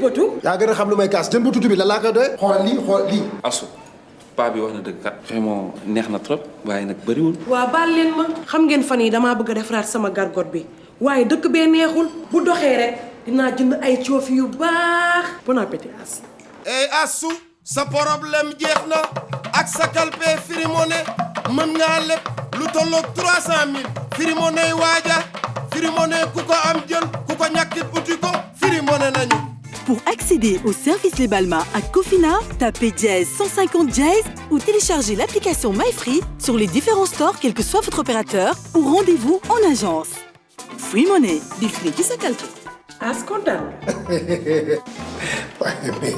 jëmbatu. yaa gën a xam lu may kaas jën bu tuuti bi la laa koy doy. xool lii. Asu paa bi wax na dëgg kat. vraiment neex na trop waaye nag bëriwul. waa baal leen ma. xam ngeen fan yi damaa bëgg a defaraat sama gargot bi waaye dëkk bee neexul bu doxee rek dinaa jënd ay coofi yu baax. bon appétit As. Asu sa problème jeex na ak sa kalpe Free Money mën ngaa lépp lu tolloog 300 000 Free Money waaja Free Money ku ko am jël ku ko ñàkkit uti ko Free Money nañu. Pour accéder au service Les Balma à Cofina, tapez dièse 150 dièse ou téléchargez l'application MyFree sur les différents stores, quel que soit votre opérateur, ou rendez-vous en agence. Free Money, di free ci sa kalpe. As kontaan. waaye